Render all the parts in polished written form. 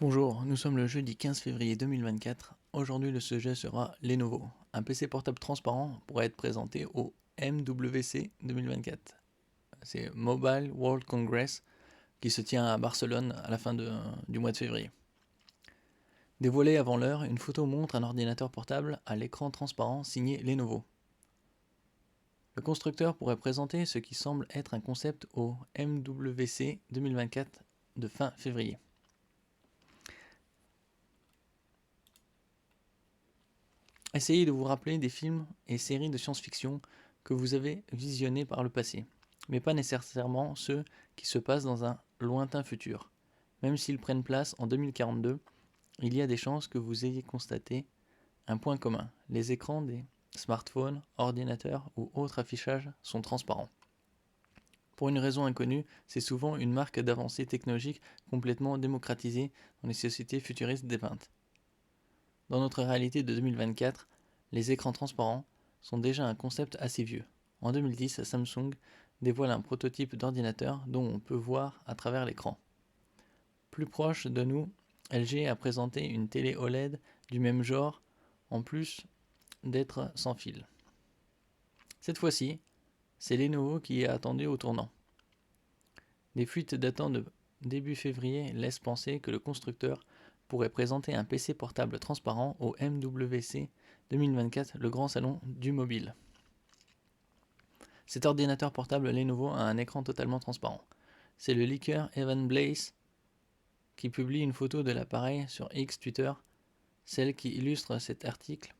Bonjour, nous sommes le jeudi 15 février 2024. Aujourd'hui, le sujet sera Lenovo. Un PC portable transparent pourrait être présenté au MWC 2024. C'est Mobile World Congress qui se tient à Barcelone à la fin du mois de février. Dévoilé avant l'heure, une photo montre un ordinateur portable à l'écran transparent signé Lenovo. Le constructeur pourrait présenter ce qui semble être un concept au MWC 2024 de fin février. Essayez de vous rappeler des films et séries de science-fiction que vous avez visionnés par le passé, mais pas nécessairement ceux qui se passent dans un lointain futur. Même s'ils prennent place en 2042, il y a des chances que vous ayez constaté un point commun. Les écrans des smartphones, ordinateurs ou autres affichages sont transparents. Pour une raison inconnue, c'est souvent une marque d'avancée technologique complètement démocratisée dans les sociétés futuristes dépeintes. Dans notre réalité de 2024, les écrans transparents sont déjà un concept assez vieux. En 2010, Samsung dévoile un prototype d'ordinateur dont on peut voir à travers l'écran. Plus proche de nous, LG a présenté une télé OLED du même genre, en plus d'être sans fil. Cette fois-ci, c'est Lenovo qui est attendu au tournant. Des fuites datant de début février laissent penser que le constructeur pourrait présenter un PC portable transparent au MWC 2024, le grand salon du mobile. Cet ordinateur portable Lenovo a un écran totalement transparent. C'est le leaker Evan Blaze qui publie une photo de l'appareil sur X Twitter, celle qui illustre cet article.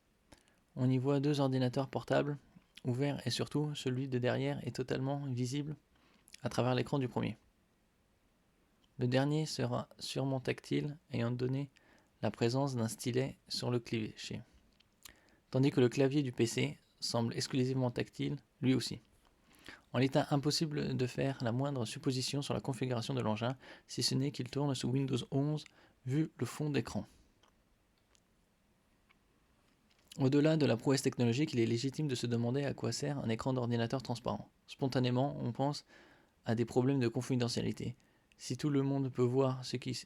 On y voit deux ordinateurs portables ouverts et surtout celui de derrière est totalement visible à travers l'écran du premier. Le dernier sera sûrement tactile, ayant donné la présence d'un stylet sur le cliché, tandis que le clavier du PC semble exclusivement tactile, lui aussi. En l'état, impossible de faire la moindre supposition sur la configuration de l'engin, si ce n'est qu'il tourne sous Windows 11, vu le fond d'écran. Au-delà de la prouesse technologique, il est légitime de se demander à quoi sert un écran d'ordinateur transparent. Spontanément, on pense à des problèmes de confidentialité. Si tout le monde peut voir ce qui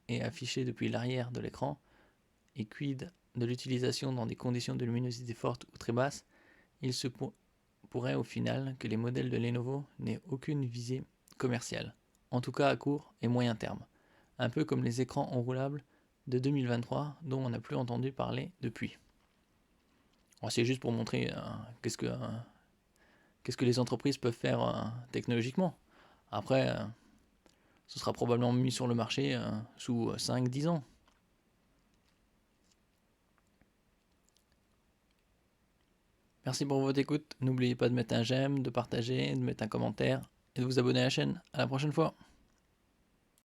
est affiché depuis l'arrière de l'écran, et quid de l'utilisation dans des conditions de luminosité forte ou très basse, il se pourrait au final que les modèles de Lenovo n'aient aucune visée commerciale, en tout cas à court et moyen terme, un peu comme les écrans enroulables de 2023 dont on n'a plus entendu parler depuis. Alors, c'est juste pour montrer qu'est-ce que les entreprises peuvent faire technologiquement. Après, ce sera probablement mis sur le marché sous 5-10 ans. Merci pour votre écoute. N'oubliez pas de mettre un j'aime, de partager, de mettre un commentaire et de vous abonner à la chaîne. À la prochaine fois.